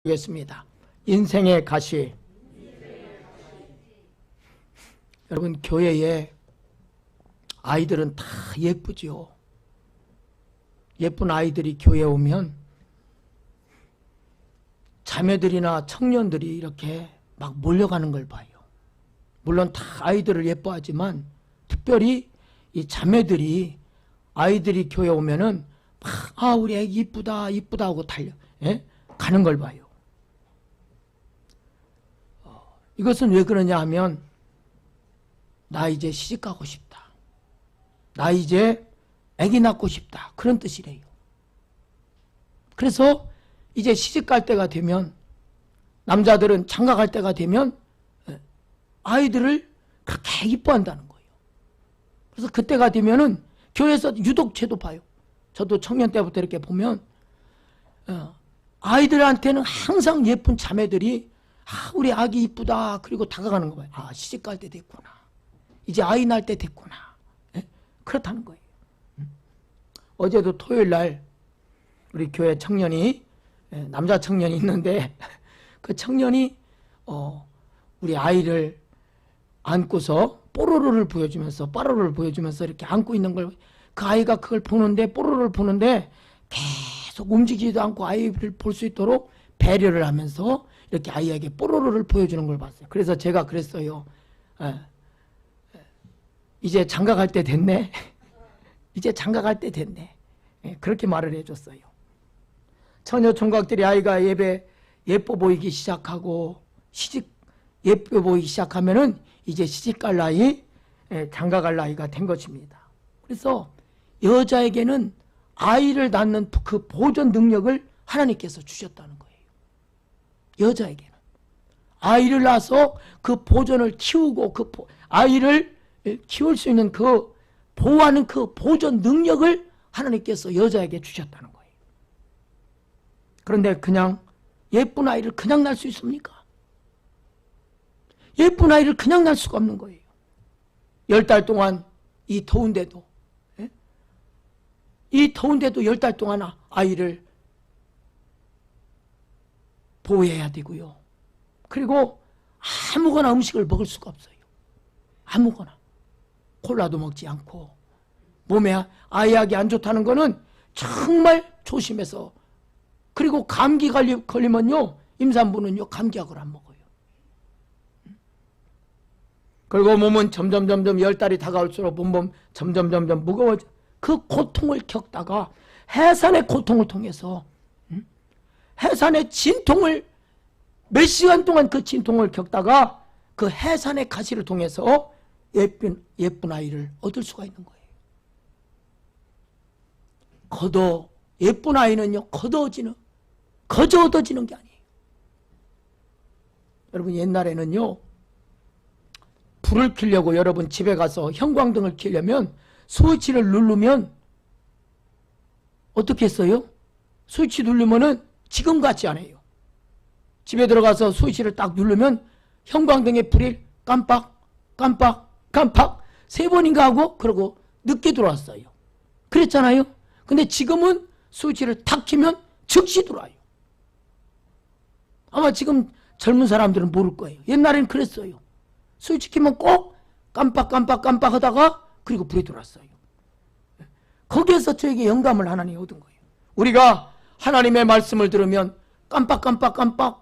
겠습니다. 인생의 가시. 여러분, 교회에 아이들은 다 예쁘죠. 예쁜 아이들이 교회에 오면 자매들이나 청년들이 이렇게 막 몰려가는 걸 봐요. 물론 다 아이들을 예뻐하지만 특별히 이 자매들이 아이들이 교회에 오면은 막 우리 애기 이쁘다 이쁘다 하고 달려 가는 걸 봐요. 이것은 왜 그러냐 하면 나 이제 시집가고 싶다. 나 이제 아기 낳고 싶다. 그런 뜻이래요. 그래서 이제 시집갈 때가 되면 남자들은 장가갈 때가 되면 아이들을 그렇게 이뻐한다는 거예요. 그래서 그때가 되면은 교회에서 유독 죄도 봐요. 저도 청년 때부터 이렇게 보면 아이들한테는 항상 예쁜 자매들이 우리 아기 이쁘다. 그리고 다가가는 거예요. 시집갈 때 됐구나. 이제 아이 낳을 때 됐구나. 그렇다는 거예요. 어제도 토요일 날 우리 교회 청년이 남자 청년이 있는데 그 청년이 우리 아이를 안고서 뽀로로를 보여주면서 빠로로를 보여주면서 이렇게 안고 있는 걸 그 아이가 그걸 보는데 뽀로로를 보는데 계속 움직이지도 않고 아이를 볼 수 있도록 배려를 하면서 이렇게 아이에게 뽀로로를 보여주는 걸 봤어요. 그래서 제가 그랬어요. 이제 장가갈 때 됐네. 이제 장가갈 때 됐네. 그렇게 말을 해줬어요. 처녀 총각들이 아이가 예뻐 보이기 시작하고 시집 예뻐 보이기 시작하면은 이제 시집갈 나이, 장가갈 나이가 된 것입니다. 그래서 여자에게는 아이를 낳는 그 보존 능력을 하나님께서 주셨다는 거예요. 여자에게는 아이를 낳아서 그 보존을 키우고 그 아이를 키울 수 있는 그 보호하는 그 보존 능력을 하나님께서 여자에게 주셨다는 거예요. 그런데 그냥 예쁜 아이를 그냥 낳을 수 있습니까? 예쁜 아이를 그냥 낳을 수가 없는 거예요. 10달 동안 이 더운데도 이 더운데도 10달 동안 아이를 보호해야 되고요. 그리고 아무거나 음식을 먹을 수가 없어요. 아무거나. 콜라도 먹지 않고 몸에 아이에게 안 좋다는 거는 정말 조심해서. 그리고 감기 걸리면요 임산부는요 감기약을 안 먹어요. 그리고 몸은 점점 10달이 다가올수록 몸 점점 무거워져. 그 고통을 겪다가 해산의 고통을 통해서 해산의 진통을 몇 시간 동안 그 진통을 겪다가 그 해산의 가시를 통해서 예쁜 아이를 얻을 수가 있는 거예요. 예쁜 아이는요 거저 얻어지는 게 아니에요. 여러분, 옛날에는요 불을 켜려고 여러분 집에 가서 형광등을 켜려면 스위치를 누르면 어떻게 했어요? 스위치 누르면은 지금 같지 않아요. 집에 들어가서 스위치를 딱 누르면 형광등의 불이 깜빡 3번인가 하고 그러고 늦게 들어왔어요. 그랬잖아요. 근데 지금은 스위치를 탁 켜면 즉시 들어와요. 아마 지금 젊은 사람들은 모를 거예요. 옛날에는 그랬어요. 스위치 켜면 꼭 깜빡 하다가 그리고 불이 들어왔어요. 거기에서 저에게 영감을 하나님이 얻은 거예요. 우리가 하나님의 말씀을 들으면 깜빡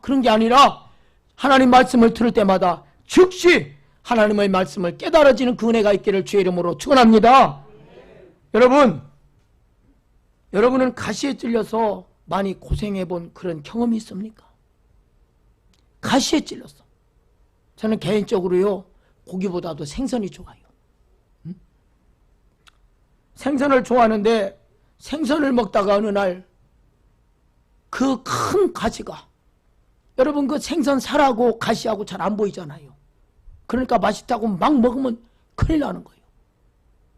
그런 게 아니라 하나님 말씀을 들을 때마다 즉시 하나님의 말씀을 깨달아지는 그 은혜가 있기를 주의 이름으로 축원합니다. 여러분은 가시에 찔려서 많이 고생해 본 그런 경험이 있습니까? 가시에 찔렸어. 저는 개인적으로요 고기보다도 생선이 좋아요. 생선을 좋아하는데 생선을 먹다가 어느 날 그 큰 가시가, 여러분 그 생선 살하고 가시하고 잘 안 보이잖아요. 그러니까 맛있다고 막 먹으면 큰일 나는 거예요.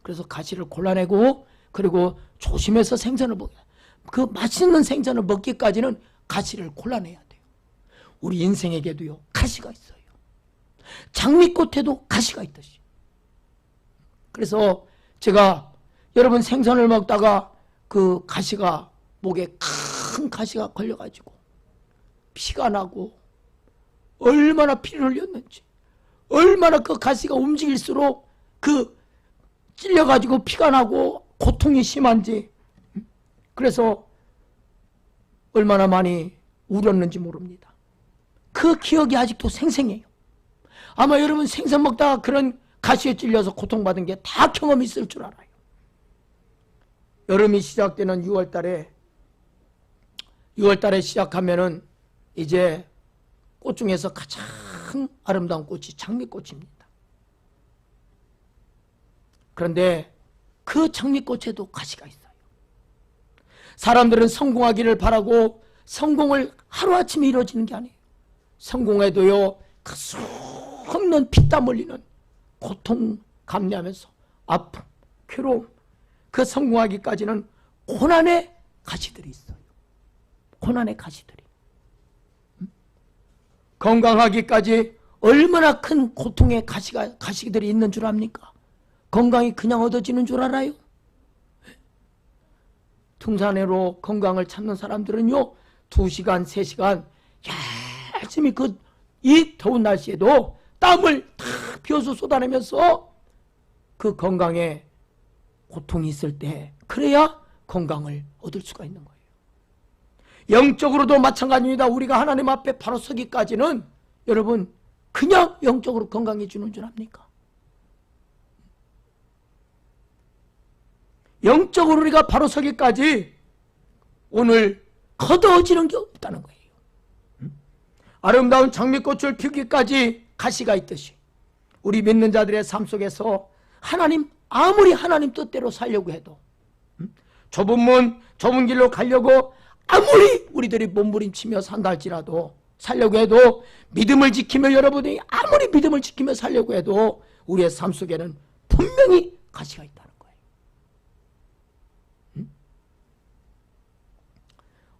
그래서 가시를 골라내고 그리고 조심해서 생선을 그 맛있는 생선을 먹기까지는 가시를 골라내야 돼요. 우리 인생에게도요 가시가 있어요. 장미꽃에도 가시가 있듯이. 그래서 제가 여러분 생선을 먹다가 그 가시가 목에 큰 가시가 걸려가지고 피가 나고 얼마나 피를 흘렸는지, 얼마나 그 가시가 움직일수록 그 찔려가지고 피가 나고 고통이 심한지, 그래서 얼마나 많이 울었는지 모릅니다. 그 기억이 아직도 생생해요. 아마 여러분 생선 먹다가 그런 가시에 찔려서 고통받은 게 다 경험이 있을 줄 알아요. 여름이 시작되는 6월달에 시작하면은 이제 꽃 중에서 가장 아름다운 꽃이 장미꽃입니다. 그런데 그 장미꽃에도 가시가 있어요. 사람들은 성공하기를 바라고 성공을 하루아침에 이루어지는 게 아니에요. 성공해도요, 그 수없는 피땀 흘리는 고통 감내하면서 아픔, 괴로움, 그 성공하기까지는 고난의 가시들이 있어요. 고난의 가시들이. 건강하기까지 얼마나 큰 고통의 가시들이 있는 줄 압니까? 건강이 그냥 얻어지는 줄 알아요? 등산으로 건강을 찾는 사람들은요, 2시간, 3시간 열심히 이 더운 날씨에도 땀을 다 비워서 쏟아내면서 그 건강에 고통이 있을 때, 그래야 건강을 얻을 수가 있는 거예요. 영적으로도 마찬가지입니다. 우리가 하나님 앞에 바로 서기까지는 여러분 그냥 영적으로 건강해지는 줄 압니까? 영적으로 우리가 바로 서기까지 오늘 거두어지는 게 없다는 거예요. 아름다운 장미꽃을 피우기까지 가시가 있듯이 우리 믿는 자들의 삶 속에서 아무리 하나님 뜻대로 살려고 해도, 좁은 문, 좁은 길로 가려고 아무리 우리들이 몸부림치며 산다 할지라도, 살려고 해도, 믿음을 지키며 여러분이 아무리 믿음을 지키며 살려고 해도 우리의 삶 속에는 분명히 가시가 있다는 거예요.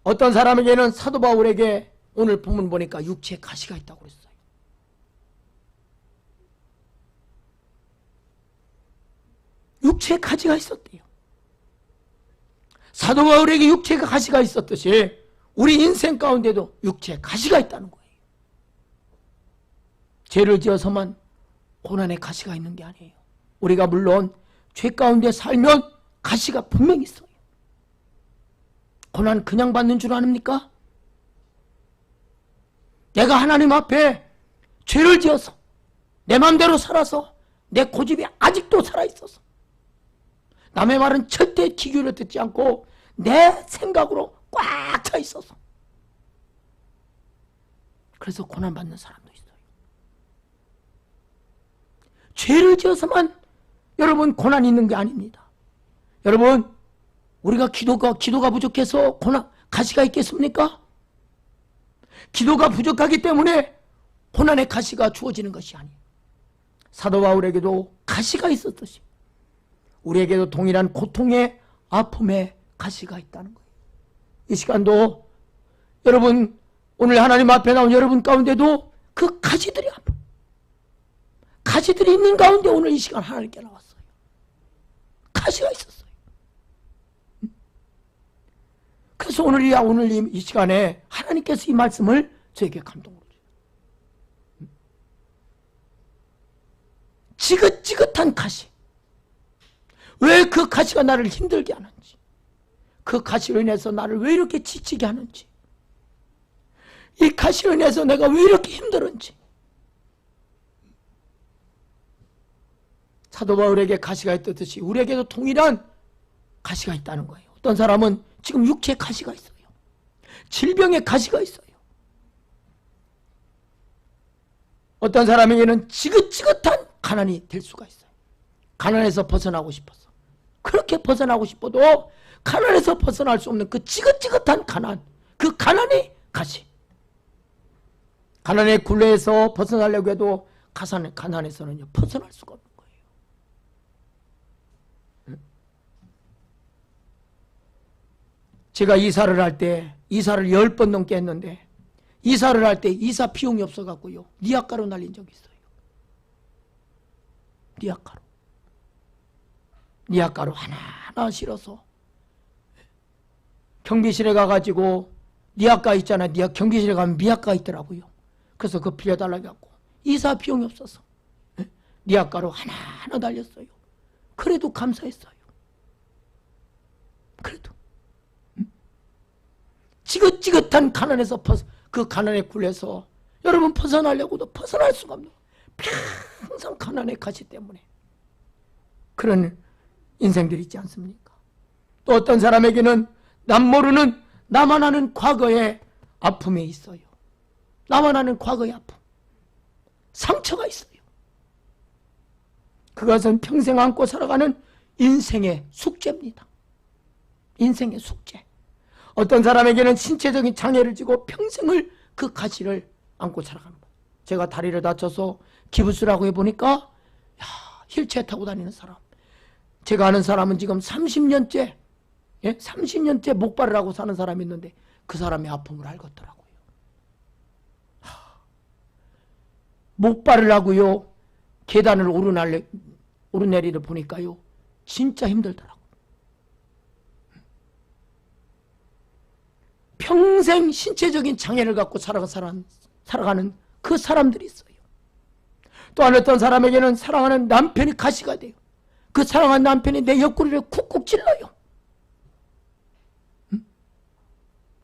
어떤 사람에게는 사도 바울에게 오늘 본문 보니까 육체에 가시가 있다고 그랬어요. 육체에 가시가 있었대요. 사도 바울에게 육체에 가시가 있었듯이 우리 인생 가운데도 육체에 가시가 있다는 거예요. 죄를 지어서만 고난의 가시가 있는 게 아니에요. 우리가 물론 죄 가운데 살면 가시가 분명히 있어요. 고난 그냥 받는 줄 아십니까? 내가 하나님 앞에 죄를 지어서 내 마음대로 살아서 내 고집이 아직도 살아있어서 남의 말은 절대 귀 기울여 듣지 않고 내 생각으로 꽉 차 있어서 그래서 고난받는 사람도 있어요. 죄를 지어서만 여러분 고난이 있는 게 아닙니다. 여러분, 우리가 기도가 부족해서 가시가 있겠습니까? 기도가 부족하기 때문에 고난의 가시가 주어지는 것이 아니에요. 사도 바울에게도 가시가 있었듯이 우리에게도 동일한 고통의 아픔의 가시가 있다는 거예요. 이 시간도 여러분, 오늘 하나님 앞에 나온 여러분 가운데도 그 가시들이 있는 가운데 오늘 이 시간 하나님께 나왔어요. 가시가 있었어요. 그래서 오늘 이 시간에 하나님께서 이 말씀을 저에게 감동으로 주세요. 지긋지긋한 가시. 왜 그 가시가 나를 힘들게 하는지, 그 가시로 인해서 나를 왜 이렇게 지치게 하는지, 이 가시로 인해서 내가 왜 이렇게 힘들은지. 사도 바울에게 가시가 있듯이 우리에게도 동일한 가시가 있다는 거예요. 어떤 사람은 지금 육체에 가시가 있어요. 질병에 가시가 있어요. 어떤 사람에게는 지긋지긋한 가난이 될 수가 있어요. 가난에서 벗어나고 싶어서, 그렇게 벗어나고 싶어도 가난에서 벗어날 수 없는 그 지긋지긋한 가난, 그 가난의 가시. 가난의 굴레에서 벗어나려고 해도 가난에서는요 벗어날 수가 없는 거예요. 제가 이사를 할 때, 이사를 10번 넘게 했는데, 이사를 할 때 이사 비용이 없어갖고요 니아가로 날린 적이 있어요. 니아가로 하나하나 실어서 경비실에 가가지고 니아가 있잖아. 니아 경비실에 가면 미아가 있더라고요. 그래서 그거 빌려달라고 해갖고 이사 비용이 없어서 니아가로 하나하나 달렸어요. 그래도 감사했어요. 그래도 지긋지긋한 가난에서 그 가난에 굴려서 여러분 벗어나려고도 벗어날 수가 없는 항상 가난의 가시 때문에 그런 인생들이 있지 않습니까? 또 어떤 사람에게는 남 모르는 나만 아는 과거의 아픔이 있어요. 나만 아는 과거의 아픔, 상처가 있어요. 그것은 평생 안고 살아가는 인생의 숙제입니다. 인생의 숙제. 어떤 사람에게는 신체적인 장애를 지고 평생을 그 가시를 안고 살아가는 거예요. 제가 다리를 다쳐서 기부스라고 해보니까 휠체어 타고 다니는 사람, 제가 아는 사람은 지금 30년째 30년째 목발을 하고 사는 사람이 있는데 그 사람의 아픔을 알겠더라고요. 목발을 하고요 계단을 오르내리를 보니까요 진짜 힘들더라고요. 평생 신체적인 장애를 갖고 살아가는 그 사람들이 있어요. 또한 어떤 사람에게는 사랑하는 남편이 가시가 돼요. 그 사랑하는 남편이 내 옆구리를 쿡쿡 찔러요.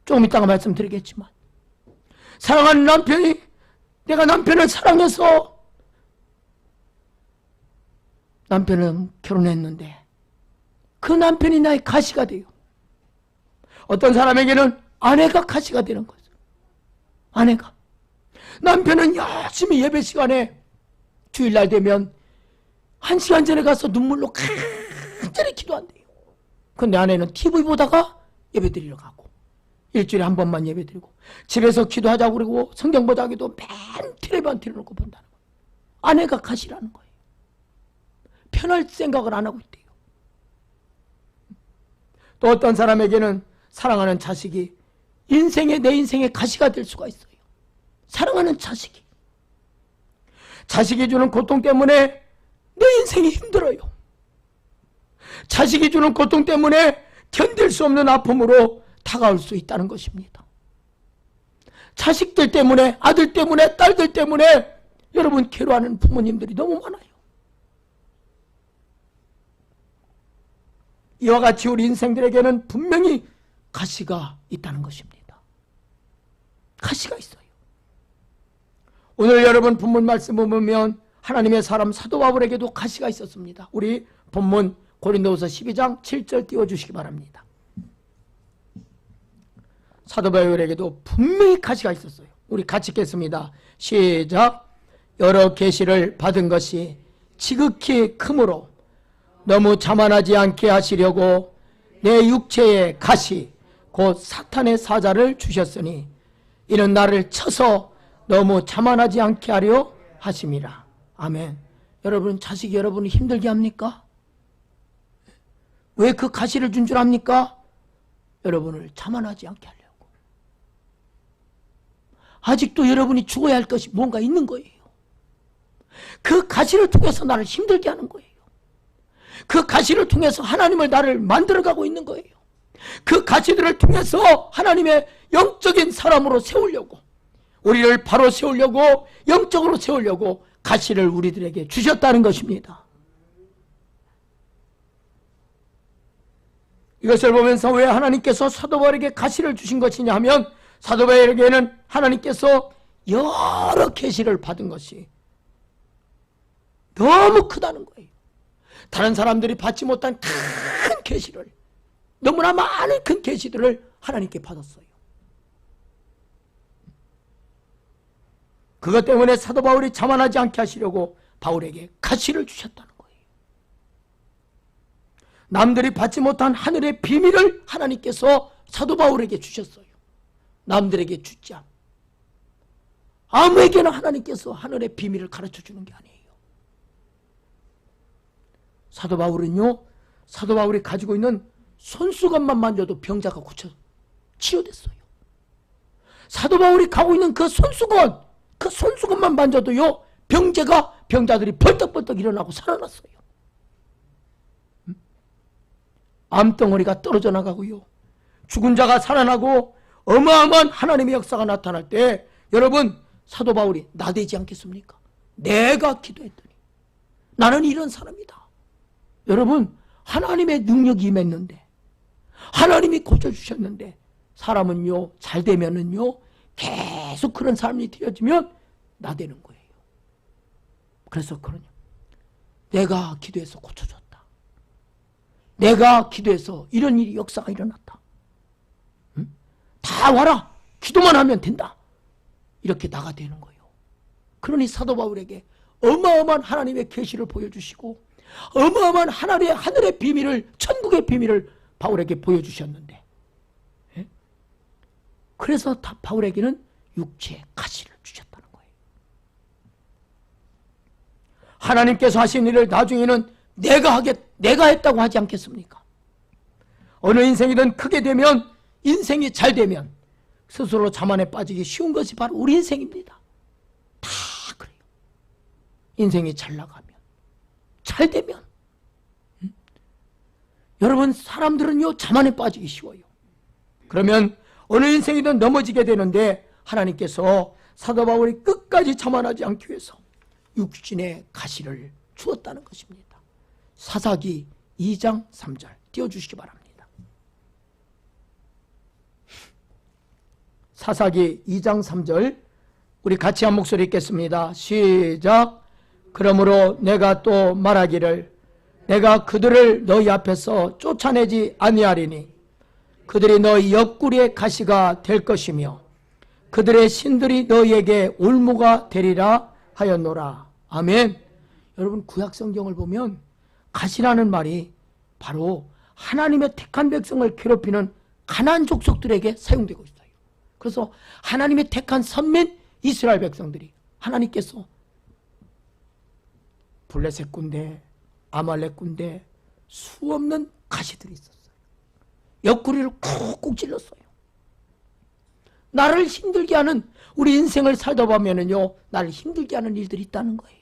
조금 이따가 말씀드리겠지만 사랑하는 남편이 내가 남편을 사랑해서 남편은 결혼했는데 그 남편이 나의 가시가 돼요. 어떤 사람에게는 아내가 가시가 되는 거죠. 아내가. 남편은 열심히 예배 시간에 주일날 되면 1시간 전에 가서 눈물로 간절히 기도한대요. 근데 아내는 TV 보다가 예배 드리러 가고 일주일에 한 번만 예배 드리고 집에서 기도하자고 그러고 성경 보자기도 맨 텔레비전 틀어놓고 본다는 거예요. 아내가 가시라는 거예요. 편할 생각을 안 하고 있대요. 또 어떤 사람에게는 사랑하는 자식이 내 인생의 가시가 될 수가 있어요. 사랑하는 자식이 주는 고통 때문에 내 인생이 힘들어요. 자식이 주는 고통 때문에 견딜 수 없는 아픔으로 다가올 수 있다는 것입니다. 자식들 때문에, 아들 때문에, 딸들 때문에 여러분 괴로워하는 부모님들이 너무 많아요. 이와 같이 우리 인생들에게는 분명히 가시가 있다는 것입니다. 가시가 있어요. 오늘 여러분 본문 말씀을 보면 하나님의 사람 사도 바울에게도 가시가 있었습니다. 우리 본문 고린도후서 12장 7절 띄워주시기 바랍니다. 사도 바울에게도 분명히 가시가 있었어요. 우리 같이 읽겠습니다. 시작. 여러 계시를 받은 것이 지극히 크므로 너무 자만하지 않게 하시려고 내 육체의 가시 곧 사탄의 사자를 주셨으니 이는 나를 쳐서 너무 자만하지 않게 하려 하심이라. 아멘. 여러분 자식이 여러분을 힘들게 합니까? 왜 그 가시를 준 줄 압니까? 여러분을 자만하지 않게 하려고. 아직도 여러분이 죽어야 할 것이 뭔가 있는 거예요. 그 가시를 통해서 나를 힘들게 하는 거예요. 그 가시를 통해서 하나님을 나를 만들어가고 있는 거예요. 그 가시들을 통해서 하나님의 영적인 사람으로 세우려고, 우리를 바로 세우려고, 영적으로 세우려고 가시를 우리들에게 주셨다는 것입니다. 이것을 보면서 왜 하나님께서 사도 바울에게 가시를 주신 것이냐 하면 사도 바울에게는 하나님께서 여러 계시를 받은 것이 너무 크다는 거예요. 다른 사람들이 받지 못한 큰 계시를, 너무나 많은 큰 계시들을 하나님께 받았어요. 그것 때문에 사도 바울이 자만하지 않게 하시려고 바울에게 가시를 주셨다는 거예요. 남들이 받지 못한 하늘의 비밀을 하나님께서 사도 바울에게 주셨어요. 남들에게 주지 않고 아무에게나 하나님께서 하늘의 비밀을 가르쳐 주는 게 아니에요. 사도 바울은요, 사도 바울이 가지고 있는 손수건만 만져도 병자가 고쳐 치유됐어요. 사도 바울이 가고 있는 그 손수건만 만져도요 병자들이 벌떡벌떡 일어나고 살아났어요. 암덩어리가 떨어져 나가고요, 죽은 자가 살아나고 어마어마한 하나님의 역사가 나타날 때 여러분 사도 바울이 나대지 않겠습니까? 내가 기도했더니 나는 이런 사람이다. 여러분 하나님의 능력이 임했는데 하나님이 고쳐주셨는데 사람은요 잘 되면은요 계속 그런 사람이 되어지면 나대는 거예요. 그래서 그러냐, 내가 기도해서 고쳐줬다. 내가 기도해서 이런 일이 역사가 일어났다. 응? 다 와라. 기도만 하면 된다. 이렇게 나가되는 거예요. 그러니 사도 바울에게 어마어마한 하나님의 계시를 보여주시고 어마어마한 하늘의 비밀을, 천국의 비밀을 바울에게 보여주셨는데, 예? 그래서 바울에게는 육체의 가시를 주셨다는 거예요. 하나님께서 하신 일을 나중에는 내가 했다고 하지 않겠습니까? 어느 인생이든 크게 되면, 인생이 잘 되면 스스로 자만에 빠지기 쉬운 것이 바로 우리 인생입니다. 다 그래요. 인생이 잘 나가면, 잘 되면, 여러분 사람들은요 자만에 빠지기 쉬워요. 그러면 어느 인생이든 넘어지게 되는데 하나님께서 사도 바울이 끝까지 자만하지 않기 위해서 육신의 가시를 주었다는 것입니다. 사사기 2장 3절 띄워주시기 바랍니다. 사사기 2장 3절 우리 같이 한 목소리 읽겠습니다. 시작. 그러므로 내가 또 말하기를 내가 그들을 너희 앞에서 쫓아내지 아니하리니 그들이 너희 옆구리의 가시가 될 것이며 그들의 신들이 너희에게 올무가 되리라 하였노라. 아멘. 여러분 구약성경을 보면 가시라는 말이 바로 하나님의 택한 백성을 괴롭히는 가나안 족속들에게 사용되고 있어요. 그래서 하나님의 택한 선민 이스라엘 백성들이 하나님께서 블레셋 군대, 아말렉 군대 수없는 가시들이 있었어요. 옆구리를 쿡쿡 찔렀어요. 나를 힘들게 하는, 우리 인생을 살다 보면은요 나를 힘들게 하는 일들이 있다는 거예요.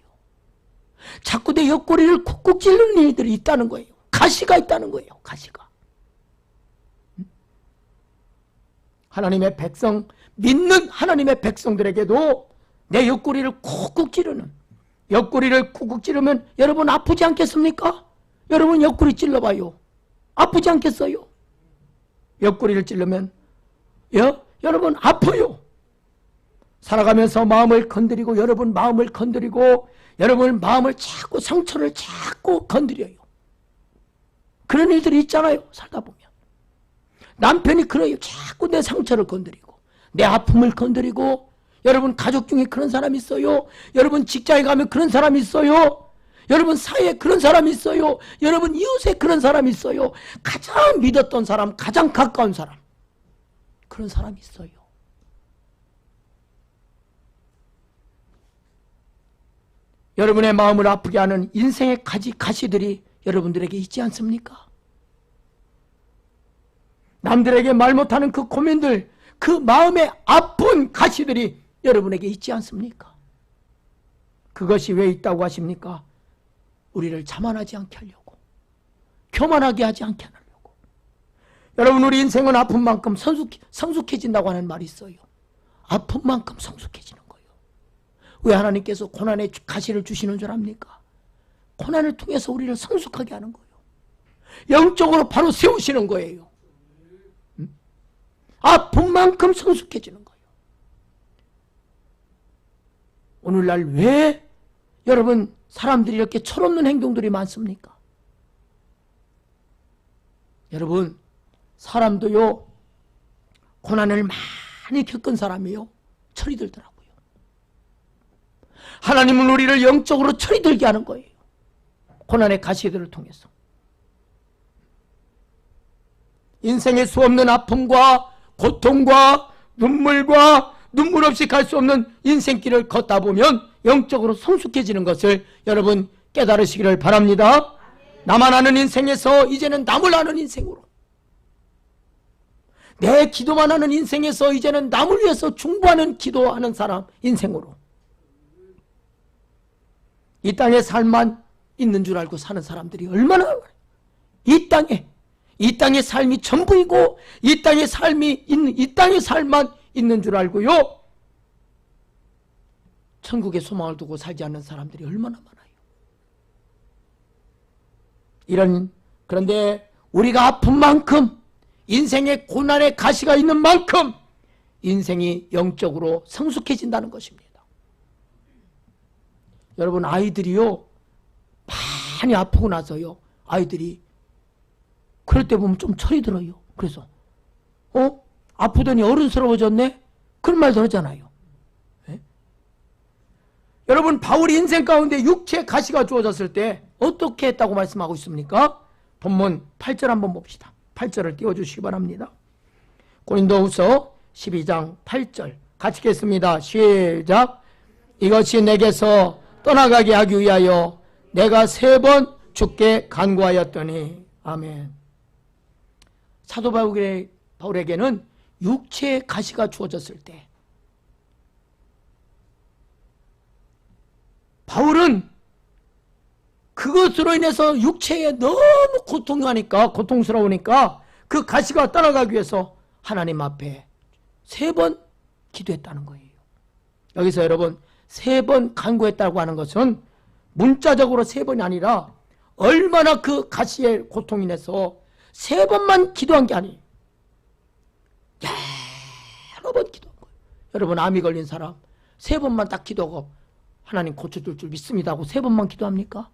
자꾸 내 옆구리를 쿡쿡 찌르는 일들이 있다는 거예요. 가시가 있다는 거예요. 가시가. 하나님의 백성, 믿는 하나님의 백성들에게도 내 옆구리를 쿡쿡 찌르는, 옆구리를 쿡쿡 찌르면 여러분 아프지 않겠습니까? 여러분 옆구리 찔러봐요. 아프지 않겠어요? 옆구리를 찌르면 여러분 아파요. 살아가면서 마음을 건드리고, 여러분 마음을 건드리고, 여러분 마음을 자꾸, 상처를 자꾸 건드려요. 그런 일들이 있잖아요. 살다 보면 남편이 그래요. 자꾸 내 상처를 건드리고 내 아픔을 건드리고. 여러분 가족 중에 그런 사람이 있어요. 여러분 직장에 가면 그런 사람이 있어요. 여러분 사회에 그런 사람이 있어요. 여러분 이웃에 그런 사람이 있어요. 가장 믿었던 사람, 가장 가까운 사람, 그런 사람이 있어요. 여러분의 마음을 아프게 하는 인생의 가시들이 여러분들에게 있지 않습니까? 남들에게 말 못하는 그 고민들, 그 마음의 아픈 가시들이 여러분에게 있지 않습니까? 그것이 왜 있다고 하십니까? 우리를 자만하지 않게 하려고, 교만하게 하지 않게 하려고. 여러분 우리 인생은 아픈 만큼 성숙해진다고 하는 말이 있어요. 아픈 만큼 성숙해지는 거예요. 왜 하나님께서 고난의 가시를 주시는 줄 압니까? 고난을 통해서 우리를 성숙하게 하는 거예요. 영적으로 바로 세우시는 거예요. 아픈 만큼 성숙해지는 거예요. 오늘날 왜 여러분 사람들이 이렇게 철없는 행동들이 많습니까? 여러분 사람도요 고난을 많이 겪은 사람이요 철이 들더라고요. 하나님은 우리를 영적으로 철이 들게 하는 거예요. 고난의 가시들을 통해서. 인생의 수없는 아픔과 고통과 눈물과 눈물 없이 갈 수 없는 인생길을 걷다 보면 영적으로 성숙해지는 것을 여러분 깨달으시기를 바랍니다. 나만 아는 인생에서 이제는 남을 아는 인생으로, 내 기도만 하는 인생에서 이제는 남을 위해서 중보하는 기도하는 사람 인생으로, 이 땅에 삶만 있는 줄 알고 사는 사람들이 얼마나 많아요. 이 땅에 이 땅의 삶이 전부이고 이 땅의 삶이 있는, 이 땅의 삶만 있는 줄 알고요, 천국의 소망을 두고 살지 않는 사람들이 얼마나 많아요. 그런데 우리가 아픈 만큼, 인생의 고난의 가시가 있는 만큼 인생이 영적으로 성숙해진다는 것입니다. 여러분, 아이들이요, 많이 아프고 나서요, 아이들이 그럴 때 보면 좀 철이 들어요. 그래서 아프더니 어른스러워졌네? 그런 말도 하잖아요. 네? 여러분, 바울이 인생 가운데 육체의 가시가 주어졌을 때 어떻게 했다고 말씀하고 있습니까? 본문 8절 한번 봅시다. 8절을 띄워주시기 바랍니다. 고린도후서 12장 8절 같이 읽겠습니다. 시작. 이것이 내게서 떠나가게 하기 위하여 내가 3번 주께 간구하였더니. 아멘. 사도 바울에게는 육체의 가시가 주어졌을 때 바울은 그것으로 인해서 육체에 너무 고통스러우니까 그 가시가 떠나가기 위해서 하나님 앞에 3번 기도했다는 거예요. 여기서 여러분, 3번 간구했다고 하는 것은 문자적으로 3번이 아니라 얼마나 그 가시의 고통이 인해서 3번만 기도한 게 아니에요. 여러 번 기도한 거예요. 여러분, 암이 걸린 사람 3번만 딱 기도하고 하나님 고쳐줄 줄 믿습니다 하고 3번만 기도합니까?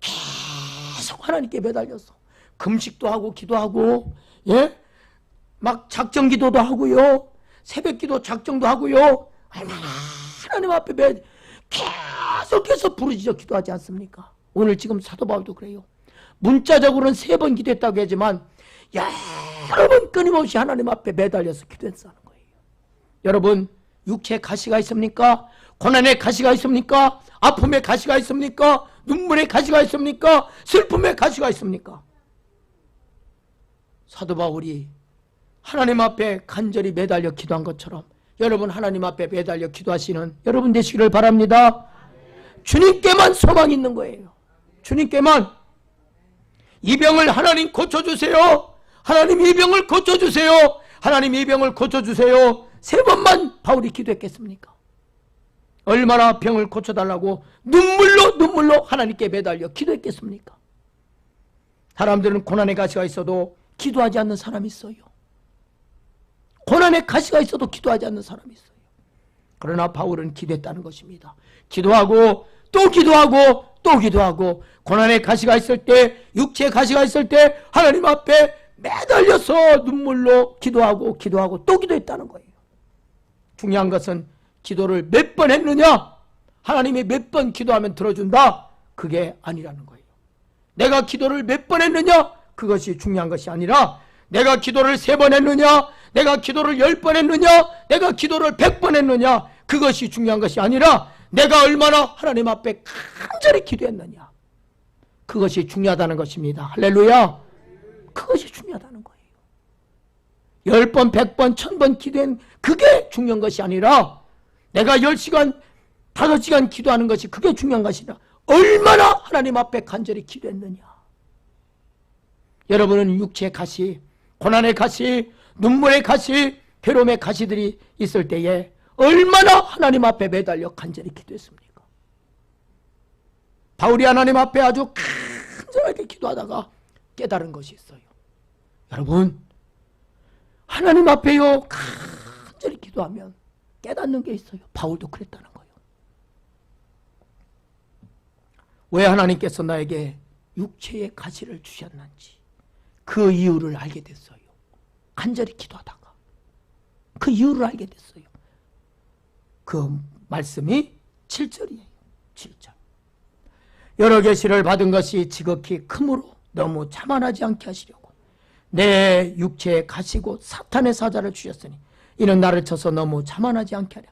계속 하나님께 매달려서 금식도 하고 기도하고, 예? 막 작정 기도도 하고요, 새벽 기도 작정도 하고요, 하나님 앞에 계속해서 부르짖어 기도하지 않습니까? 오늘 지금 사도 바울도 그래요. 문자적으로는 3번 기도했다고 하지만 여러 번 끊임없이 하나님 앞에 매달려서 기도했다는 거예요. 여러분, 육체에 가시가 있습니까? 고난의 가시가 있습니까? 아픔의 가시가 있습니까? 눈물의 가시가 있습니까? 슬픔의 가시가 있습니까? 사도 바울이 하나님 앞에 간절히 매달려 기도한 것처럼 여러분, 하나님 앞에 매달려 기도하시는 여러분 되시기를 바랍니다. 주님께만 소망이 있는 거예요. 주님께만. 이 병을 하나님 고쳐주세요. 하나님, 이 병을 고쳐주세요. 하나님, 이 병을 고쳐주세요. 3번만 바울이 기도했겠습니까? 얼마나 병을 고쳐달라고 눈물로 하나님께 매달려 기도했겠습니까? 사람들은 고난의 가시가 있어도 기도하지 않는 사람이 있어요. 고난의 가시가 있어도 기도하지 않는 사람이 있어요. 그러나 바울은 기도했다는 것입니다. 기도하고 또 기도하고 또 기도하고, 고난의 가시가 있을 때, 육체의 가시가 있을 때 하나님 앞에 매달려서 눈물로 기도하고 또 기도했다는 거예요. 중요한 것은 기도를 몇 번 했느냐, 하나님이 몇 번 기도하면 들어준다, 그게 아니라는 거예요. 내가 기도를 몇 번 했느냐, 그것이 중요한 것이 아니라 내가 기도를 3번 했느냐, 내가 기도를 10번 했느냐, 내가 기도를 100번 했느냐, 그것이 중요한 것이 아니라 내가 얼마나 하나님 앞에 간절히 기도했느냐, 그것이 중요하다는 것입니다. 할렐루야. 그것이 중요하다는 거예요. 10번, 100번, 1000번 기도한 그게 중요한 것이 아니라 내가 10시간, 5시간 기도하는 것이 그게 중요한 것이 아니라 얼마나 하나님 앞에 간절히 기도했느냐. 여러분은 육체의 가시, 고난의 가시, 눈물의 가시, 괴로움의 가시들이 있을 때에 얼마나 하나님 앞에 매달려 간절히 기도했습니까? 바울이 하나님 앞에 아주 간절하게 기도하다가 깨달은 것이 있어요. 여러분, 하나님 앞에요 간절히 기도하면 깨닫는 게 있어요. 바울도 그랬다는 거예요. 왜 하나님께서 나에게 육체의 가시를 주셨는지 그 이유를 알게 됐어요. 간절히 기도하다가 그 이유를 알게 됐어요. 그 말씀이 7절이에요. 7절. 여러 계시를 받은 것이 지극히 크므로 너무 자만하지 않게 하시려고 내 육체에 가시고 사탄의 사자를 주셨으니 이는 나를 쳐서 너무 자만하지 않게 하려.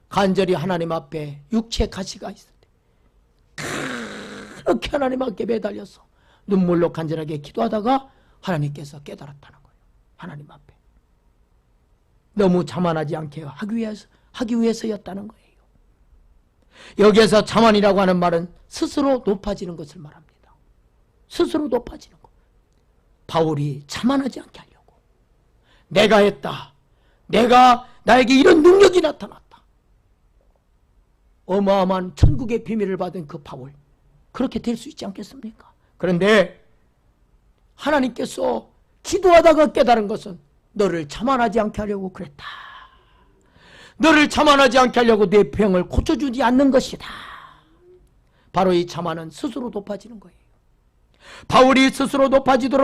간절히 하나님 앞에 육체의 가시가 있을 때 그렇게 하나님 앞에 매달려서 눈물로 간절하게 기도하다가 하나님께서 깨달았다는 거예요. 하나님 앞에 너무 자만하지 않게 하기 위해서였다는 거예요. 여기에서 자만이라고 하는 말은 스스로 높아지는 것을 말합니다. 스스로 높아지는 것. 바울이 자만하지 않게 하려고. 내가 했다. 나에게 이런 능력이 나타났다. 어마어마한 천국의 비밀을 받은 그 바울, 그렇게 될 수 있지 않겠습니까? 그런데 하나님께서 기도하다가 깨달은 것은 너를 자만하지 않게 하려고 그랬다. 너를 자만하지 않게 하려고 내 병을 고쳐주지 않는 것이다. 바로 이 자만은 스스로 높아지는 거예요. 바울이 스스로 높아지지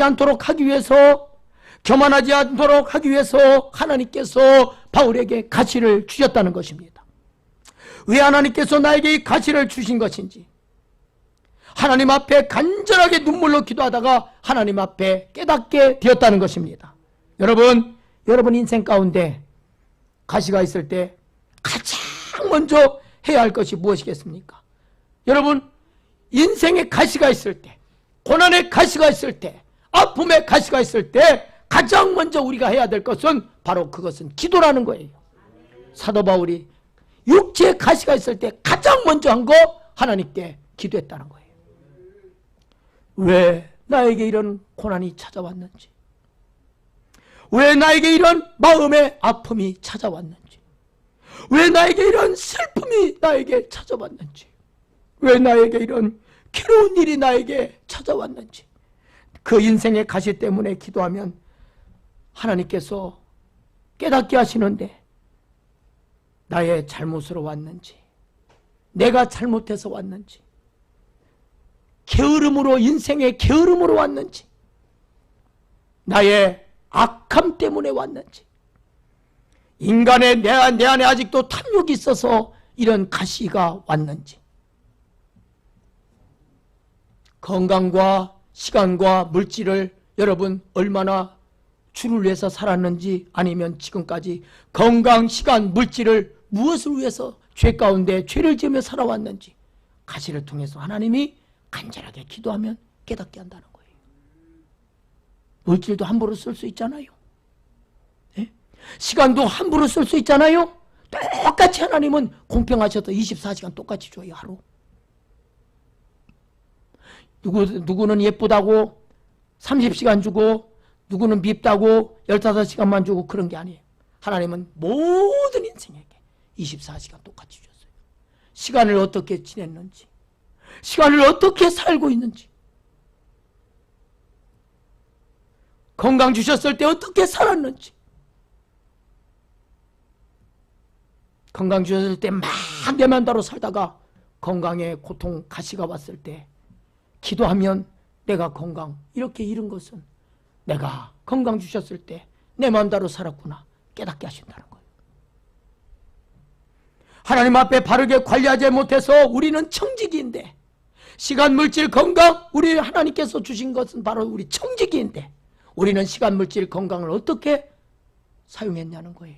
않도록 하기 위해서, 교만하지 않도록 하기 위해서 하나님께서 바울에게 가시를 주셨다는 것입니다. 왜 하나님께서 나에게 이 가시를 주신 것인지, 하나님 앞에 간절하게 눈물로 기도하다가 하나님 앞에 깨닫게 되었다는 것입니다. 여러분 인생 가운데 가시가 있을 때 가장 먼저 해야 할 것이 무엇이겠습니까? 여러분, 인생에 가시가 있을 때, 고난의 가시가 있을 때, 아픔의 가시가 있을 때 가장 먼저 우리가 해야 될 것은 바로 그것은 기도라는 거예요. 사도 바울이 육체의 가시가 있을 때 가장 먼저 한 거 하나님께 기도했다는 거예요. 왜 나에게 이런 고난이 찾아왔는지, 왜 나에게 이런 마음의 아픔이 찾아왔는지, 왜 나에게 이런 슬픔이 나에게 찾아왔는지, 왜 나에게 이런 괴로운 일이 나에게 찾아왔는지, 그 인생의 가시 때문에 기도하면 하나님께서 깨닫게 하시는데, 나의 잘못으로 왔는지, 내가 잘못해서 왔는지, 게으름으로, 인생의 게으름으로 왔는지, 나의 악함 때문에 왔는지, 인간의 내 안에 아직도 탐욕이 있어서 이런 가시가 왔는지, 건강과 시간과 물질을 여러분 얼마나 주를 위해서 살았는지, 아니면 지금까지 건강, 시간, 물질을 무엇을 위해서 죄 가운데 죄를 지으며 살아왔는지 가시를 통해서 하나님이 간절하게 기도하면 깨닫게 한다는 거예요. 물질도 함부로 쓸 수 있잖아요. 네? 시간도 함부로 쓸 수 있잖아요. 똑같이 하나님은 공평하셔서 24시간 똑같이 줘요. 하루. 누구는 예쁘다고 30시간 주고, 누구는 밉다고 15시간만 주고, 그런 게 아니에요. 하나님은 모든 인생에게 24시간 똑같이 주셨어요. 시간을 어떻게 지냈는지, 시간을 어떻게 살고 있는지, 건강 주셨을 때 어떻게 살았는지, 건강 주셨을 때 막 내만다로 살다가 건강에 고통, 가시가 왔을 때 기도하면 내가 건강 이렇게 잃은 것은 내가 건강 주셨을 때 내 마음대로 살았구나 깨닫게 하신다는 거예요. 하나님 앞에 바르게 관리하지 못해서 우리는 청지기인데, 시간, 물질, 건강, 우리 하나님께서 주신 것은 바로 우리 청지기인데, 우리는 시간, 물질, 건강을 어떻게 사용했냐는 거예요.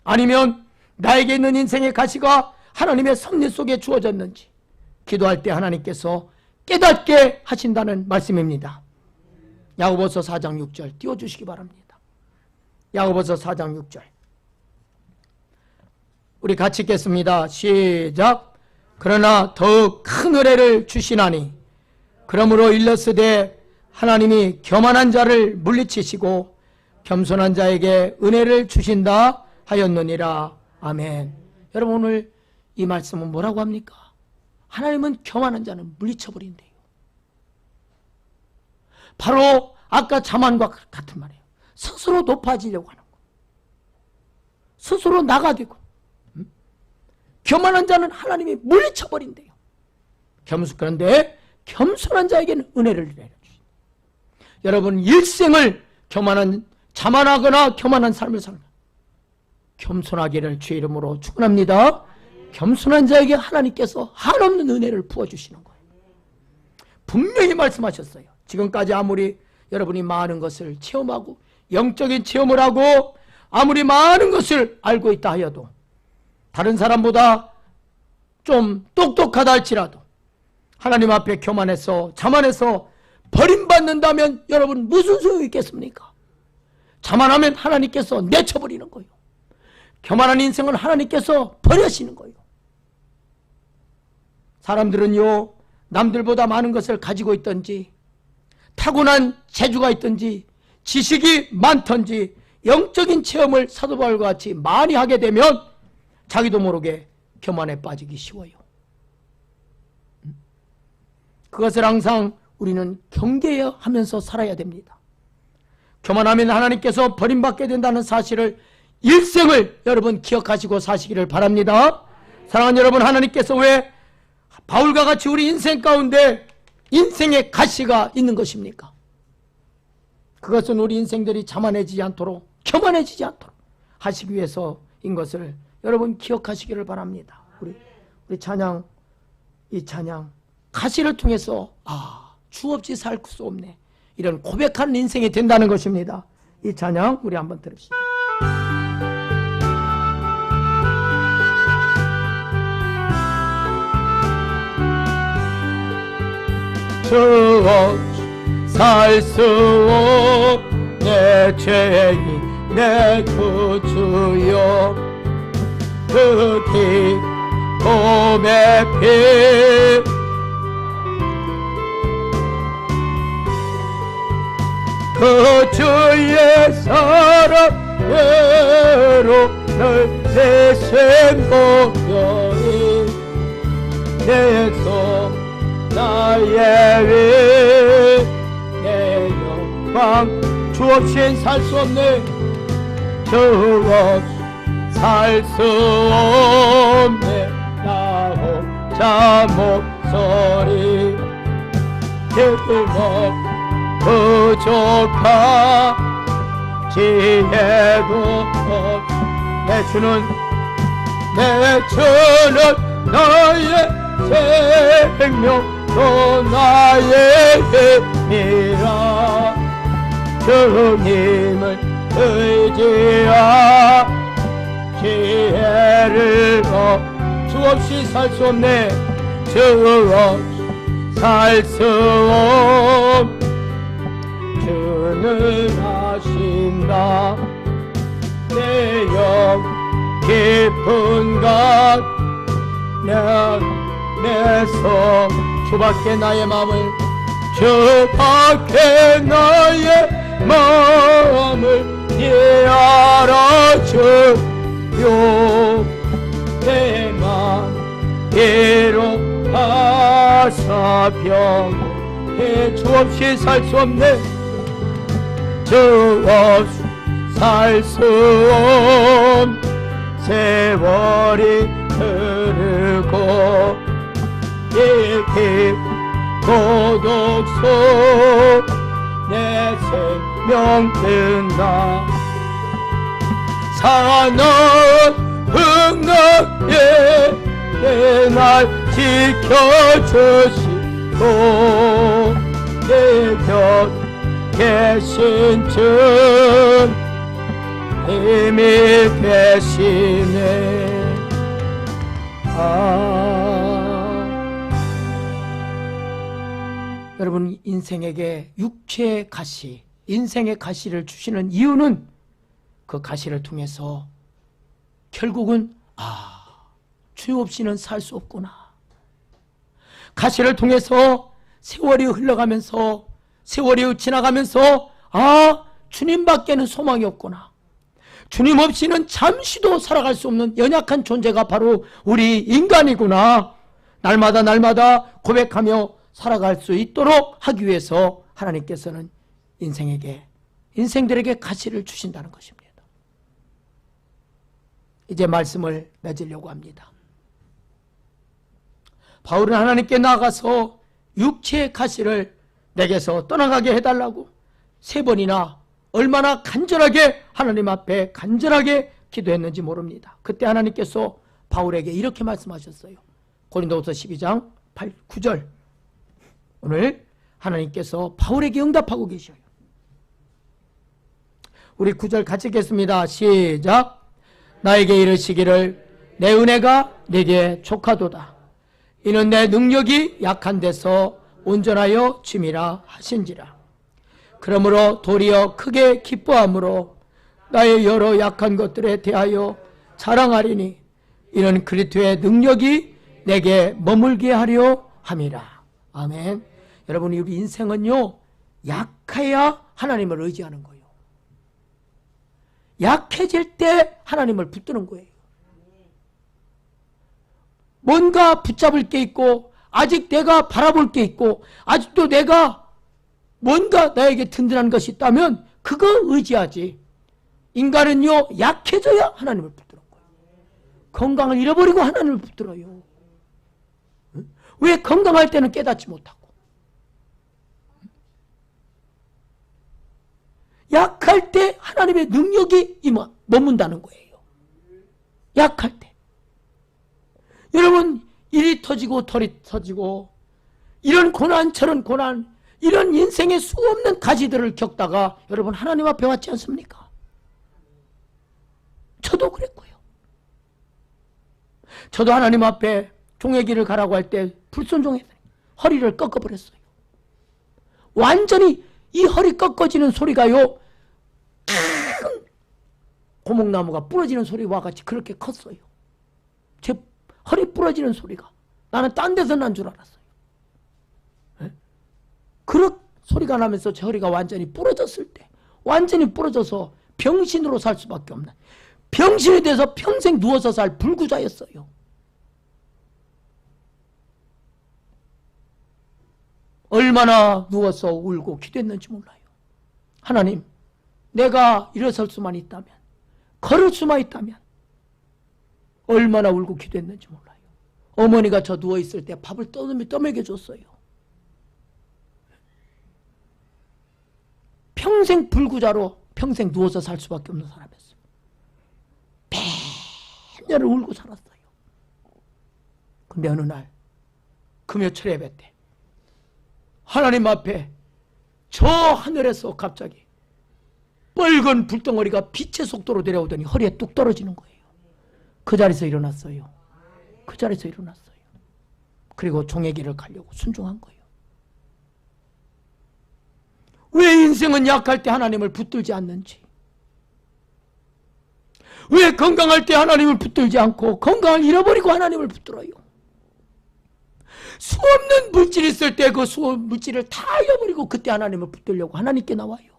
아니면 나에게 있는 인생의 가시가 하나님의 섭리 속에 주어졌는지 기도할 때 하나님께서 깨닫게 하신다는 말씀입니다. 야고보서 4장 6절 띄워주시기 바랍니다. 야고보서 4장 6절 우리 같이 읽겠습니다. 시작. 그러나 더욱 큰 은혜를 주시나니 그러므로 일렀으되 하나님이 교만한 자를 물리치시고 겸손한 자에게 은혜를 주신다 하였느니라. 아멘. 여러분, 오늘 이 말씀은 뭐라고 합니까? 하나님은 교만한 자는 물리쳐버린대요. 바로 아까 자만과 같은 말이에요. 스스로 높아지려고 하는 거, 스스로 나가되고, 교만한 자는 하나님이 물리쳐버린대요. 그런데 겸손한 자에게는 은혜를 내려주신다. 여러분, 일생을 자만하거나 교만한 삶을 살면 겸손하기를 주의 이름으로 축원합니다. 겸손한 자에게 하나님께서 한없는 은혜를 부어주시는 거예요. 분명히 말씀하셨어요. 지금까지 아무리 여러분이 많은 것을 체험하고 영적인 체험을 하고 아무리 많은 것을 알고 있다 하여도, 다른 사람보다 좀 똑똑하다 할지라도 하나님 앞에 교만해서 자만해서 버림받는다면 여러분 무슨 소용이 있겠습니까? 자만하면 하나님께서 내쳐버리는 거예요. 교만한 인생은 하나님께서 버리시는 거예요. 사람들은요, 남들보다 많은 것을 가지고 있든지 타고난 재주가 있든지 지식이 많든지 영적인 체험을 사도 바울과 같이 많이 하게 되면 자기도 모르게 교만에 빠지기 쉬워요. 그것을 항상 우리는 경계하면서 살아야 됩니다. 교만하면 하나님께서 버림받게 된다는 사실을 일생을 여러분 기억하시고 사시기를 바랍니다. 사랑하는 여러분, 하나님께서 왜 바울과 같이 우리 인생 가운데 인생의 가시가 있는 것입니까? 그것은 우리 인생들이 자만해지지 않도록, 교만해지지 않도록 하시기 위해서인 것을 여러분 기억하시기를 바랍니다. 우리 찬양, 이 찬양 가시를 통해서 주 없이 살 수 없네, 이런 고백하는 인생이 된다는 것입니다. 이 찬양 우리 한번 들읍시다. 주 없이 살 수 없네, 죄인 내 구주여. 그 기쁨의 피 그 주의 사랑으로 널 내신 공경이 내 속 나의 위 내 영광. 주 없이는 살 수 없네, 주 없이 살 수 없네, 나 혼자 목소리 기쁨 부족하 지혜도 없. 내 주는 나의 생명 또 나의 힘이라. 주님을 의지하 지혜를 주 없이 살 수 없네, 주 없이 살 수 없. 주는 하신다 내 영 깊은 것 내 속. 주밖에 나의 마음을, 주밖에 나의 마음을 네 알아주요. 내 맘 이룩하사 병해. 주 없이 살 수 없네, 주 없이 살 수 없. 세월이 흐르고 이 고독 속 내 생명 끝나. 사나운 흑락에 날 지켜주시고 내 곁 계신 주 힘이 되시네. 여러분, 인생에게 육체의 가시, 인생의 가시를 주시는 이유는 그 가시를 통해서 결국은 주 없이는 살 수 없구나. 가시를 통해서 세월이 흘러가면서, 세월이 지나가면서 주님밖에는 소망이 없구나. 주님 없이는 잠시도 살아갈 수 없는 연약한 존재가 바로 우리 인간이구나. 날마다 고백하며 살아갈 수 있도록 하기 위해서 하나님께서는 인생들에게 가시를 주신다는 것입니다. 이제 말씀을 맺으려고 합니다. 바울은 하나님께 나아가서 육체의 가시를 내게서 떠나가게 해달라고 3번이나 얼마나 간절하게 하나님 앞에 간절하게 기도했는지 모릅니다. 그때 하나님께서 바울에게 이렇게 말씀하셨어요. 고린도후서 12장 9절. 오늘 하나님께서 바울에게 응답하고 계셔요. 우리 9절 같이 읽겠습니다. 시작. 나에게 이르시기를 내 은혜가 네게 족하도다. 이는 내 능력이 약한 데서 온전하여 짐이라 하신지라. 그러므로 도리어 크게 기뻐함으로 나의 여러 약한 것들에 대하여 자랑하리니 이는 그리스도의 능력이 내게 머물게 하려 함이라. 아멘. 여러분, 우리 인생은요, 약해야 하나님을 의지하는 거예요. 약해질 때 하나님을 붙드는 거예요. 뭔가 붙잡을 게 있고, 아직 내가 바라볼 게 있고, 아직도 내가 뭔가 나에게 든든한 것이 있다면 그거 의지하지. 인간은요, 약해져야 하나님을 붙드는 거예요. 건강을 잃어버리고 하나님을 붙들어요. 왜? 건강할 때는 깨닫지 못하고, 약할 때 하나님의 능력이 머문다는 거예요. 약할 때. 여러분, 일이 터지고 털이 터지고 이런 고난 저런 고난, 이런 인생의 수없는 가지들을 겪다가 여러분 하나님 앞에 왔지 않습니까? 저도 그랬고요. 저도 하나님 앞에 종의 길을 가라고 할 때 불순종해서 허리를 꺾어버렸어요. 완전히 이 허리 꺾어지는 소리가요, 고목나무가 부러지는 소리와 같이 그렇게 컸어요. 제 허리 부러지는 소리가. 나는 딴 데서 난 줄 알았어요. 그런 소리가 나면서 제 허리가 완전히 부러졌을 때, 완전히 부러져서 병신으로 살 수밖에 없는, 병신이 돼서 평생 누워서 살 불구자였어요. 얼마나 누워서 울고 기도했는지 몰라요. 하나님, 내가 일어설 수만 있다면, 걸을 수만 있다면 얼마나 울고 기도했는지 몰라요. 어머니가 저 누워있을 때 밥을 떠먹여줬어요. 평생 불구자로 평생 누워서 살 수밖에 없는 사람이었어요. 매년을 울고 살았어요. 근데 어느 날 금요철 예배 때 하나님 앞에 저 하늘에서 갑자기 빨간 불덩어리가 빛의 속도로 내려오더니 허리에 뚝 떨어지는 거예요. 그 자리에서 일어났어요. 그 자리에서 일어났어요. 그리고 종의 길을 가려고 순종한 거예요. 왜 인생은 약할 때 하나님을 붙들지 않는지, 왜 건강할 때 하나님을 붙들지 않고 건강을 잃어버리고 하나님을 붙들어요. 수없는 물질이 있을 때 그 수없는 물질을 다 잃어버리고 그때 하나님을 붙들려고 하나님께 나와요.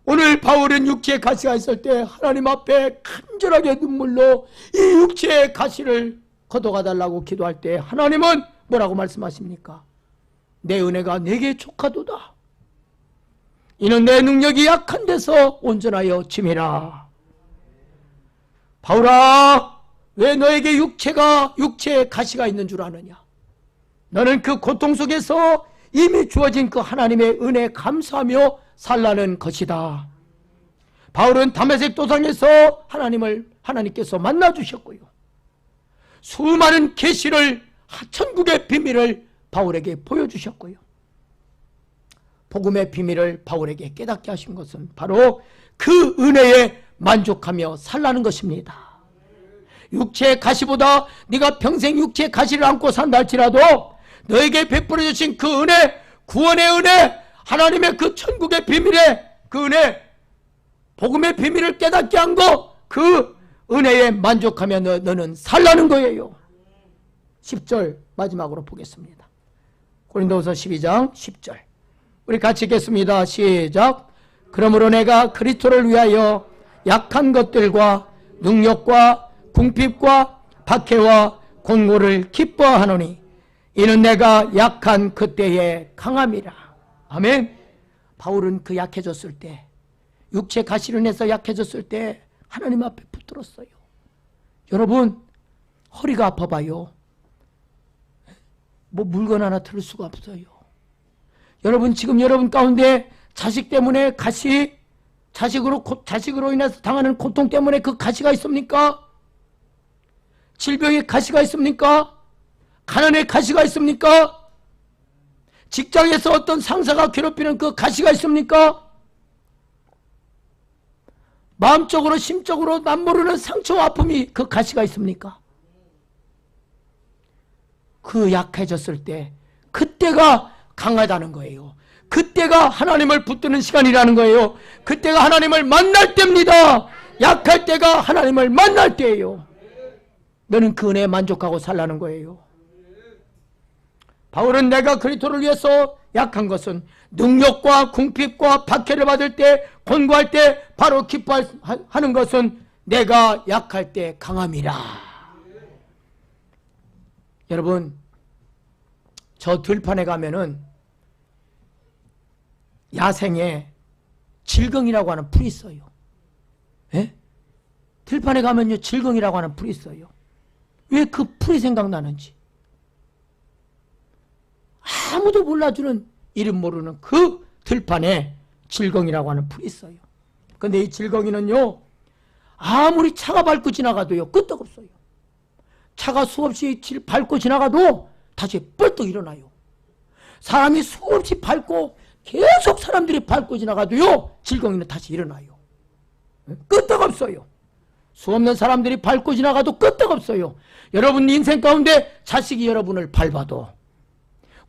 오늘 바울은 육체의 가시가 있을 때 하나님 앞에 간절하게 눈물로 이 육체의 가시를 걷어가달라고 기도할 때 하나님은 뭐라고 말씀하십니까? 내 은혜가 내게 족하도다. 이는 내 능력이 약한 데서 온전하여 짐이라. 바울아, 왜 너에게 육체에 가시가 있는 줄 아느냐? 너는 그 고통 속에서 이미 주어진 그 하나님의 은혜에 감사하며 살라는 것이다. 바울은 다메섹 도상에서 하나님께서 만나주셨고요, 수많은 계시를, 천국의 비밀을 바울에게 보여주셨고요, 복음의 비밀을 바울에게 깨닫게 하신 것은 바로 그 은혜에 만족하며 살라는 것입니다. 육체의 가시보다 네가 평생 육체의 가시를 안고 산다 할지라도 너에게 베풀어 주신 그 은혜, 구원의 은혜, 하나님의 그 천국의 비밀의 그 은혜, 복음의 비밀을 깨닫게 한 거, 그 은혜에 만족하며 너는 살라는 거예요. 10절 마지막으로 보겠습니다. 고린도후서 12장 10절 우리 같이 읽겠습니다. 시작. 그러므로 내가 그리스도를 위하여 약한 것들과 능력과 궁핍과 박해와 곤고를 기뻐하노니 이는 내가 약한 그때에 강함이라. 아멘. 바울은 그 약해졌을 때, 육체 가시를 내서 약해졌을 때 하나님 앞에 붙들었어요. 여러분, 허리가 아파봐요. 뭐 물건 하나 들을 수가 없어요. 여러분, 지금 여러분 가운데 자식 때문에 가시, 자식으로 인해서 당하는 고통 때문에 그 가시가 있습니까? 질병의 가시가 있습니까? 가난의 가시가 있습니까? 직장에서 어떤 상사가 괴롭히는 그 가시가 있습니까? 마음적으로 심적으로 남모르는 상처와 아픔이 그 가시가 있습니까? 그 약해졌을 때 그때가 강하다는 거예요. 그때가 하나님을 붙드는 시간이라는 거예요. 그때가 하나님을 만날 때입니다. 약할 때가 하나님을 만날 때예요. 너는 그 은혜에 만족하고 살라는 거예요. 바울은 내가 그리스도를 위해서 약한 것은 능력과 궁핍과 박해를 받을 때, 권고할 때 바로 기뻐하는 것은 내가 약할 때 강함이라. 여러분, 저 들판에 가면은 야생에 질겅이라고 하는 풀이 있어요. 예? 들판에 가면요, 질겅이라고 하는 풀이 있어요. 왜 그 풀이 생각나는지. 아무도 몰라주는, 이름 모르는 그 들판에 질겅이라고 하는 풀이 있어요. 근데 이 질겅이는요, 아무리 차가 밟고 지나가도요, 끄떡없어요. 차가 수없이 밟고 지나가도 다시 뻘떡 일어나요. 사람이 수없이 밟고 계속 사람들이 밟고 지나가도요, 질겅이는 다시 일어나요. 끄떡없어요. 수없는 사람들이 밟고 지나가도 끄떡없어요. 여러분 인생 가운데 자식이 여러분을 밟아도,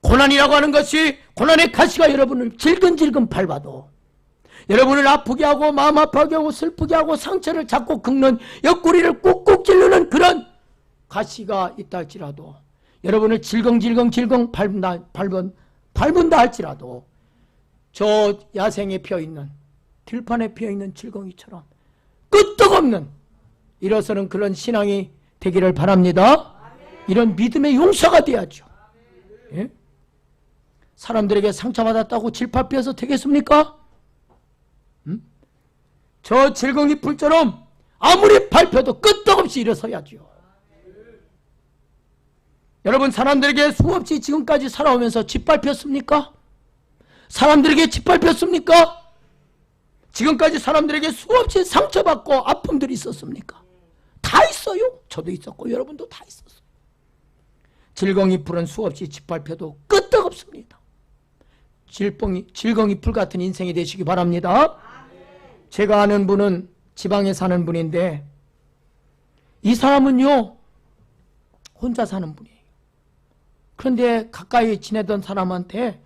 고난이라고 하는 것이, 고난의 가시가 여러분을 질끈질끈 밟아도, 여러분을 아프게 하고 마음 아프게 하고 슬프게 하고 상처를 자꾸 긁는, 옆구리를 꾹꾹 찌르는 그런 가시가 있다 할지라도, 여러분을 질겅질겅 밟은다 할지라도, 저 야생에 피어있는, 들판에 피어있는 질겅이처럼 끄떡없는 일어서는 그런 신앙이 되기를 바랍니다. 이런 믿음의 용사가 돼야죠. 예? 사람들에게 상처받았다고 질파 펴서 되겠습니까? 저 질겅이 풀처럼 아무리 밟혀도 끄떡없이 일어서야죠. 여러분, 사람들에게 수없이 지금까지 살아오면서 짓밟혔습니까? 사람들에게 짓밟혔습니까? 지금까지 사람들에게 수없이 상처받고 아픔들이 있었습니까? 다 있어요. 저도 있었고 여러분도 다 있었어요. 질겅이 풀은 수없이 짓밟혀도 끄떡없습니다. 질겅이 풀 같은 인생이 되시기 바랍니다. 제가 아는 분은 지방에 사는 분인데, 이 사람은요, 혼자 사는 분이에요. 그런데 가까이 지내던 사람한테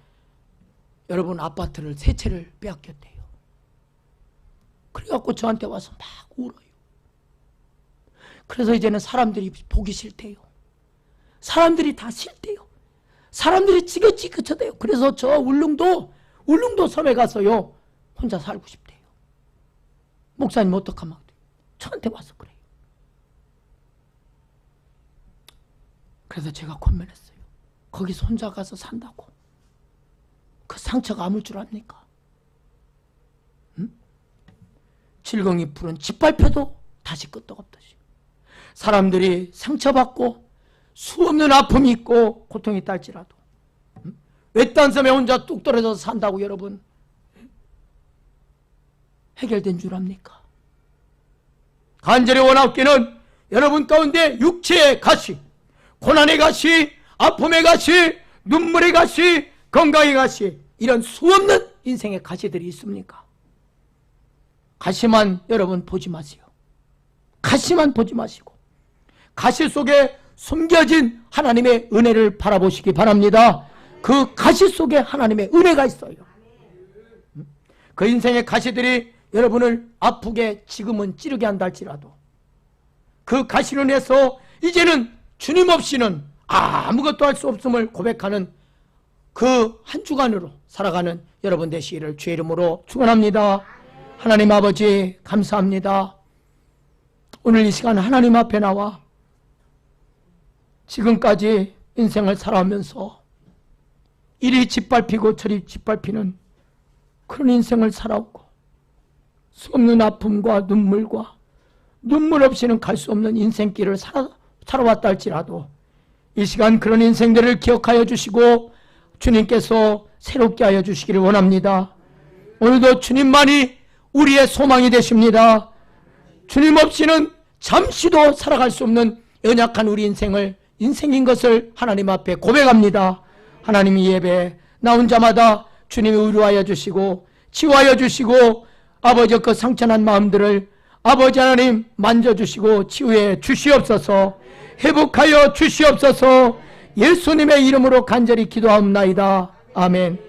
여러분 아파트를 세 채를 빼앗겼대요. 그래갖고 저한테 와서 막 울어요. 그래서 이제는 사람들이 보기 싫대요. 사람들이 다 싫대요. 사람들이 지긋지긋하대요. 그래서 저 울릉도 섬에 가서요, 혼자 살고 싶대요. 목사님 어떡하면 돼요? 저한테 와서 그래요. 그래서 제가 권면했어요. 거기서 혼자 가서 산다고 그 상처가 아물 줄 압니까? 응? 질겅이 풀은 짓밟혀도 다시 끄떡없듯이, 사람들이 상처받고 수없는 아픔이 있고 고통이 있다 할지라도, 외딴 섬에 혼자 뚝 떨어져서 산다고 여러분 해결된 줄 압니까? 간절히 원하옵기는 여러분 가운데 육체의 가시, 고난의 가시, 아픔의 가시, 눈물의 가시, 건강의 가시, 이런 수없는 인생의 가시들이 있습니까? 가시만 여러분 보지 마세요. 가시만 보지 마시고 가시 속에 숨겨진 하나님의 은혜를 바라보시기 바랍니다. 그 가시 속에 하나님의 은혜가 있어요. 그 인생의 가시들이 여러분을 아프게 지금은 찌르게 한다 할지라도, 그 가시로 인해서 이제는 주님 없이는 아무것도 할 수 없음을 고백하는 그 한 주간으로 살아가는 여러분 되시기를 주의 이름으로 축원합니다. 하나님 아버지 감사합니다. 오늘 이 시간 하나님 앞에 나와 지금까지 인생을 살아오면서 이리 짓밟히고 저리 짓밟히는 그런 인생을 살아오고, 수없는 아픔과 눈물과 눈물 없이는 갈 수 없는 인생길을 살아왔다 할지라도, 이 시간 그런 인생들을 기억하여 주시고 주님께서 새롭게 하여 주시기를 원합니다. 오늘도 주님만이 우리의 소망이 되십니다. 주님 없이는 잠시도 살아갈 수 없는 연약한 우리 인생인 것을 하나님 앞에 고백합니다. 하나님, 이 예배 나온 자마다 주님이 위로하여 주시고 치유하여 주시고, 아버지 그 상처난 마음들을 아버지 하나님 만져주시고 치유해 주시옵소서, 회복하여 주시옵소서. 예수님의 이름으로 간절히 기도하옵나이다. 아멘.